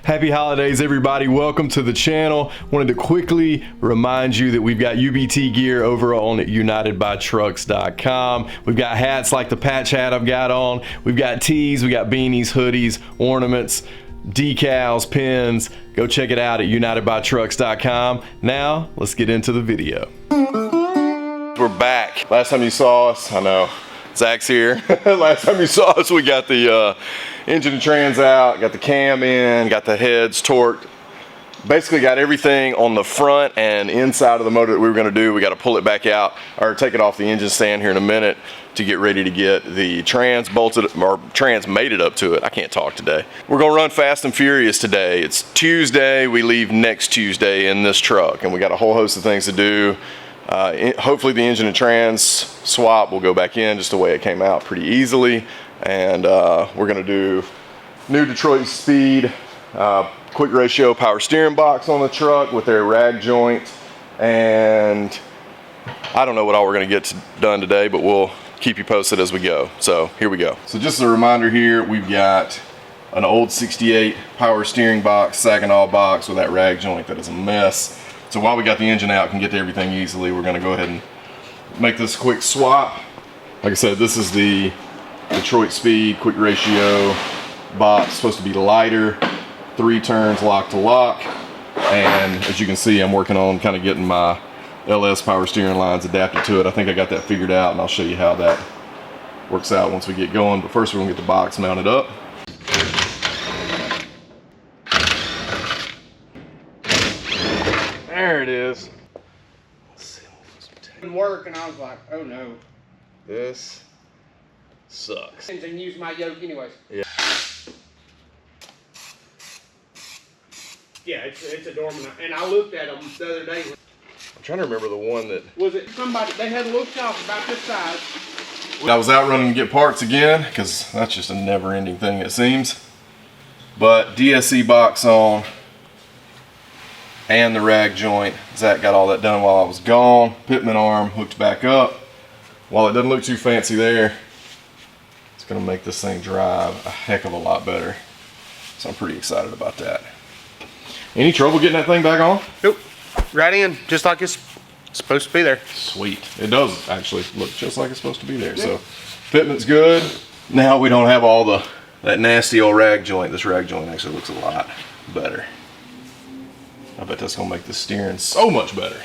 Happy holidays, everybody. Welcome to the channel. Wanted to quickly remind you that we've got UBT gear over on UnitedByTrucks.com. We've got hats like the patch hat I've got on. We've got tees, we got beanies, hoodies, ornaments, decals, pins. Go check it out at UnitedByTrucks.com. Now, let's get into the video. We're back. Last time you saw us, I know, Zach's here. Last time you saw us, we got the engine and trans out, got the cam in, got the heads torqued. Basically got everything on the front and inside of the motor that we were gonna do. We gotta pull it back out, or take it off the engine stand here in a minute to get ready to get the trans bolted, or trans mated up to it. I can't talk today. We're gonna run fast and furious today. It's Tuesday, we leave next Tuesday in this truck, and we got a whole host of things to do. Hopefully the engine and trans swap will go back in just the way it came out pretty easily. And we're gonna do new Detroit Speed quick ratio power steering box on the truck with their rag joint. And I don't know what all we're gonna get done today, but we'll keep you posted as we go. So here we go. So just a reminder here, we've got an old 68 power steering box, Saginaw box with that rag joint that is a mess. So while we got the engine out, can get to everything easily, we're gonna go ahead and make this quick swap. Like I said, this is the Detroit Speed quick ratio box, supposed to be lighter, 3 turns lock to lock. And as you can see, I'm working on kind of getting my LS power steering lines adapted to it. I think I got that figured out, and I'll show you how that works out once we get going. But first we're gonna get the box mounted up. There it is. It didn't work, and I was like, oh no. This sucks. And use my yoke anyways. Yeah. Yeah, it's a dormant. And I looked at them the other day. I'm trying to remember the one that... Was it somebody, they had a little shop about this size. I was out running to get parts again, because that's just a never-ending thing, it seems. But DSC box on, and the rag joint. Zach got all that done while I was gone. Pitman arm hooked back up. While it doesn't look too fancy there, it's gonna make this thing drive a heck of a lot better. So I'm pretty excited about that. Any trouble getting that thing back on? Nope. Right in, just like it's supposed to be there. Sweet. It does actually look just like it's supposed to be there. Yeah. So fitment's good. Now we don't have all that nasty old rag joint. This rag joint actually looks a lot better. I bet that's gonna make the steering so much better.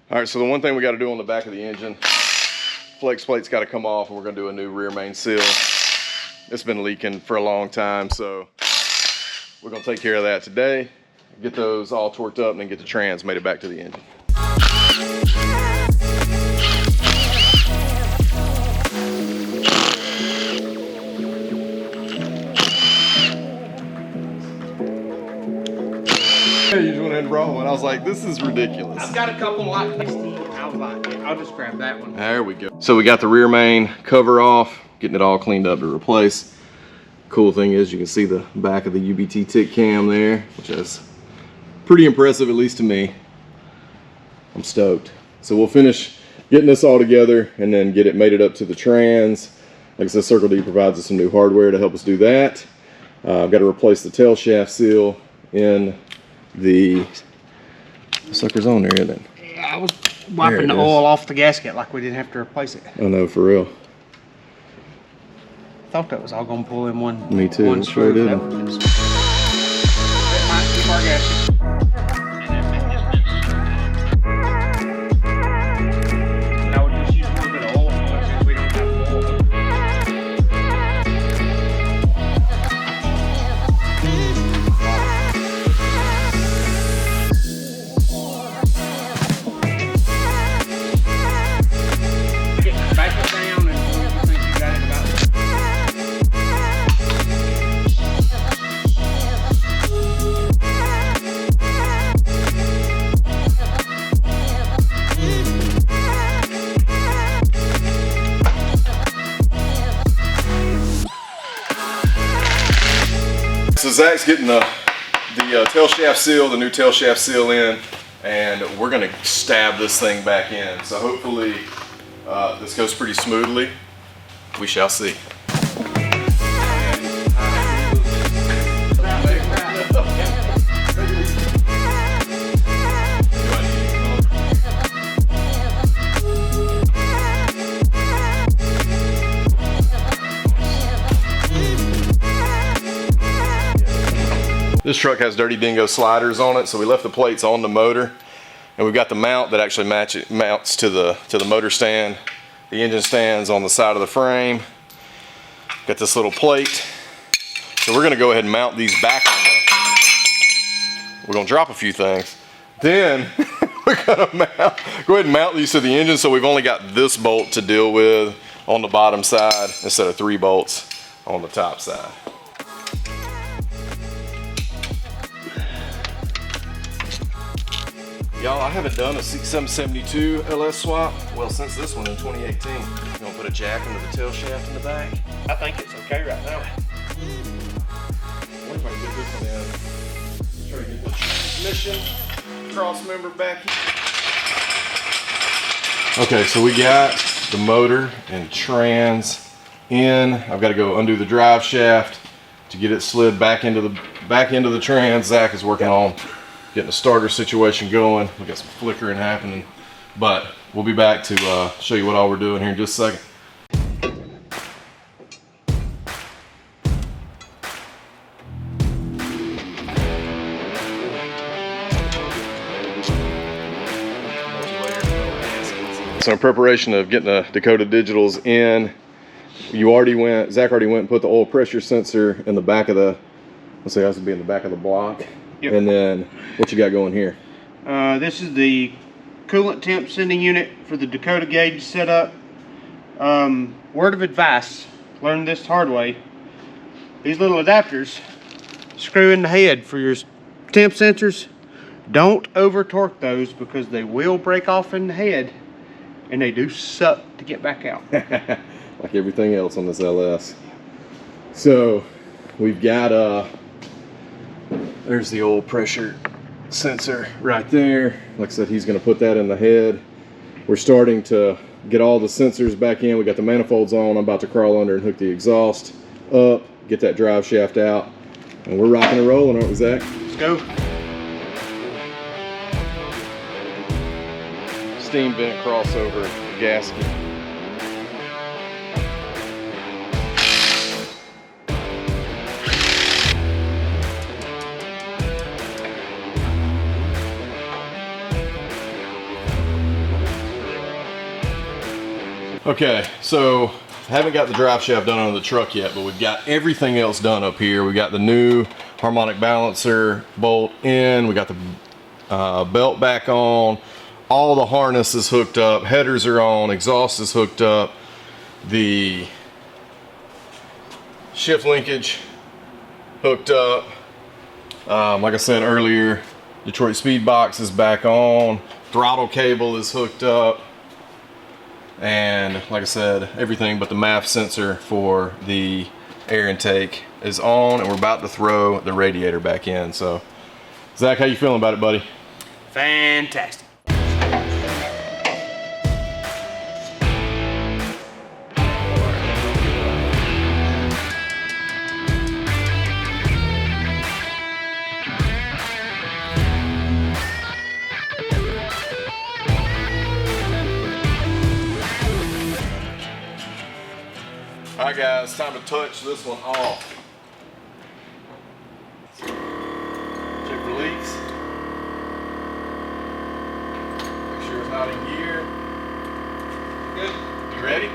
All right, so the one thing we got to do on the back of the engine, flex plate's got to come off, and we're going to do a new rear main seal. It's been leaking for a long time, so we're going to take care of that today, get those all torqued up, and then get the trans made it back to the engine. You just went ahead and brought one. I was like, this is ridiculous. I've got a couple like this. I was like, yeah, I'll just grab that one. There we go. So we got the rear main cover off, getting it all cleaned up to replace. Cool thing is you can see the back of the UBT tick cam there, which is pretty impressive, at least to me. I'm stoked. So we'll finish getting this all together and then get it mated up to the trans. Like I said, Circle D provides us some new hardware to help us do that. I've got to replace the tail shaft seal in the sucker's on there, isn't it? I was wiping the oil off the gasket like we didn't have to replace it. I know, for real. Thought that was all gonna pull in one. Me too. One sure did. That might keep our gasket. And I would just use a little bit of oil since we don't have oil. Back it down and you think you got it about. So Zach's getting the tail shaft seal, the new tail shaft seal in. and we're gonna stab this thing back in. So hopefully this goes pretty smoothly. We shall see. This truck has Dirty Dingo sliders on it, so we left the plates on the motor, and we've got the mount that actually mounts to the motor stand. The engine stand's on the side of the frame. Got this little plate, so we're going to go ahead and mount these back on the. We're going to drop a few things. Then we're going to go ahead and mount these to the engine, so we've only got this bolt to deal with on the bottom side instead of 3 bolts on the top side. Y'all, I haven't done a C772 LS swap, well, since this one in 2018. You gonna put a jack into the tail shaft in the back? I think it's okay right now. What if I get this one in? Try to get the transmission cross member back here. Okay, so we got the motor and trans in. I've got to go undo the drive shaft to get it slid back into the trans. Zach is working on getting the starter situation going. We got some flickering happening, but we'll be back to show you what all we're doing here in just a second. So in preparation of getting the Dakota Digitals in, Zach already went and put the oil pressure sensor in the back of the, let's say it has to be in the back of the block. Yep. And then what you got going here? This is the coolant temp sending unit for the Dakota gauge setup. Word of advice, learned this hard way. These little adapters screw in the head for your temp sensors. Don't over torque those because they will break off in the head and they do suck to get back out. Like everything else on this LS. So we've got there's the oil pressure sensor right there. Like I said, he's going to put that in the head. We're starting to get all the sensors back in. We got the manifolds on. I'm about to crawl under and hook the exhaust up, get that drive shaft out, and we're rocking and rolling, aren't we, Zach? Let's go. Steam vent crossover gasket. Okay, so haven't got the drive shaft done on the truck yet, but we've got everything else done up here. We got the new harmonic balancer bolt in, we got the belt back on, all the harness is hooked up, headers are on, exhaust is hooked up, the shift linkage hooked up. Like I said earlier, Detroit speed box is back on, throttle cable is hooked up. And like I said, everything but the MAF sensor for the air intake is on, and we're about to throw the radiator back in. So, Zach, how you feeling about it, buddy? Fantastic. Alright guys, time to touch this one off. Check for leaks. Make sure it's not in gear. Good. You ready?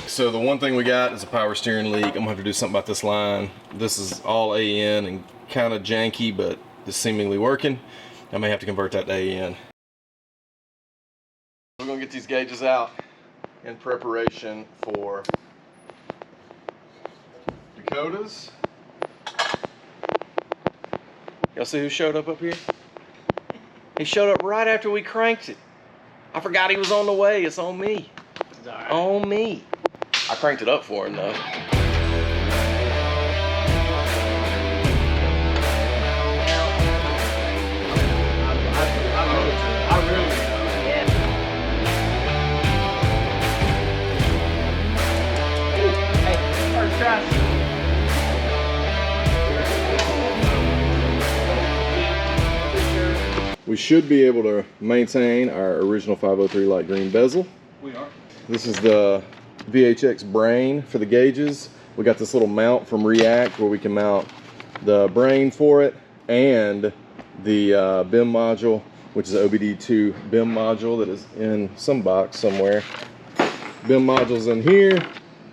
So the one thing we got is a power steering leak. I'm gonna have to do something about this line. This is all AN and kind of janky, but it's seemingly working. I may have to convert that to AN. We're gonna get these gauges out in preparation for Dakotas. Y'all see who showed up here? He showed up right after we cranked it. I forgot he was on the way. It's on me. It's all right. On me. I cranked it up for him though. We should be able to maintain our original 503 light green bezel. We are. This is the VHX brain for the gauges. We got this little mount from React where we can mount the brain for it and the BIM module, which is an OBD2 BIM module that is in some box somewhere. BIM module's in here.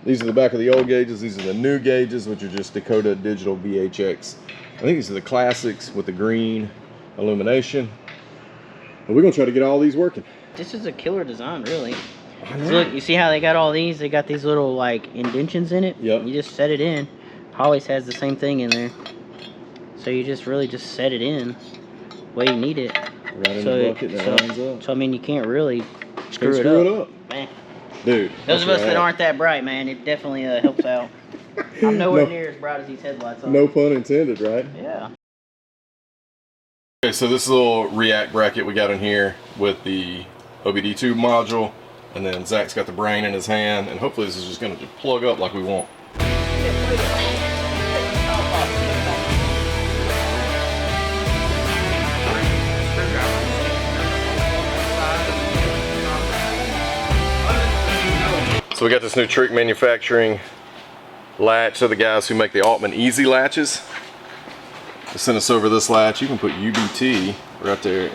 These are the back of the old gauges. These are the new gauges, which are just Dakota Digital VHX. I think these are the classics with the green illumination. And we're gonna try to get all these working. This is a killer design, really. So look, you see how they got all these? They got these little like indentions in it. Yep. You just set it in. Holly's has the same thing in there. So you just really just set it in the way you need it. Right in the bucket that lines up. So I mean, you can't really screw it up. Man. Dude. Those of us that aren't that bright, man, it definitely helps out. I'm nowhere near as bright as these headlights are. No pun intended, right? Yeah. Okay, so this little React bracket we got in here with the OBD2 module, and then Zach's got the brain in his hand, and hopefully this is just gonna plug up like we want. So we got this new Trick Manufacturing latch. So the guys who make the Altman Easy latches, they sent us over this latch. You can put UBT right there.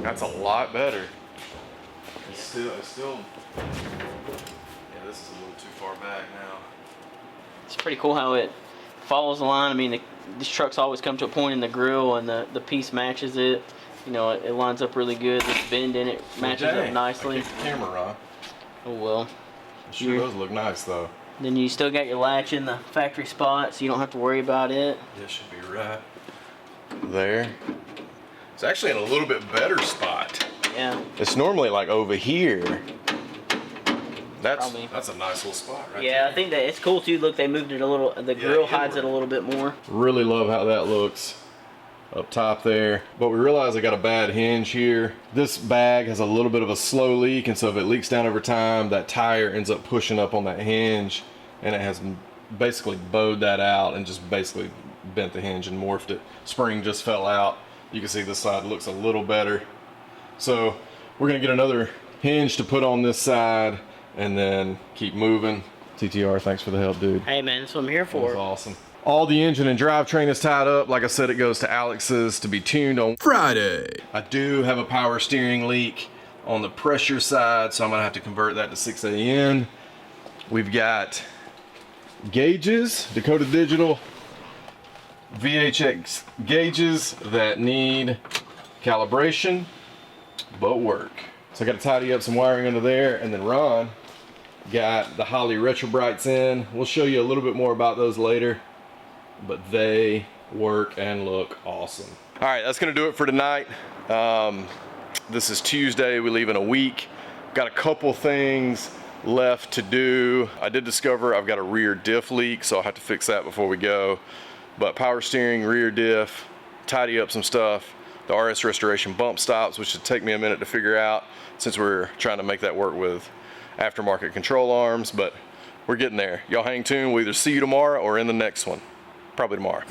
That's a lot better. It's still, yeah, this is a little too far back now. It's pretty cool how it follows the line. I mean, these trucks always come to a point in the grill and the piece matches it. You know, it lines up really good. This bend in it matches up nicely. I kicked the camera on. Oh well. It sure does look nice though. Then you still got your latch in the factory spot, so you don't have to worry about it. It should be right there. It's actually in a little bit better spot. Yeah. It's normally like over here. That's Probably. a nice little spot right Yeah, I think that it's cool too. Look, they moved it a little. The grill hides it a little bit more. Really love how that looks up top there. But we realize I got a bad hinge here. This bag has a little bit of a slow leak, and so if it leaks down over time, that tire ends up pushing up on that hinge, and it has basically bowed that out and just basically bent the hinge and morphed it. Spring just fell out. You can see this side looks a little better. So we're gonna get another hinge to put on this side and then keep moving. TTR, thanks for the help, dude. Hey man, that's what I'm here for. That's awesome. All the engine and drivetrain is tied up. Like I said, it goes to Alex's to be tuned on Friday. I do have a power steering leak on the pressure side, so I'm gonna have to convert that to 6AN. We've got gauges, Dakota Digital VHX gauges that need calibration but work. So I got to tidy up some wiring under there, and then Ron got the Holley Retro Brights in. We'll show you a little bit more about those later, but they work and look awesome. All right, that's gonna do it for tonight. This is Tuesday, we leave in a week. Got a couple things left to do. I did discover I've got a rear diff leak, so I'll have to fix that before we go. But power steering, rear diff, tidy up some stuff. The RS restoration bump stops, which should take me a minute to figure out since we're trying to make that work with aftermarket control arms, but we're getting there. Y'all hang tuned. We'll either see you tomorrow or in the next one. Probably tomorrow.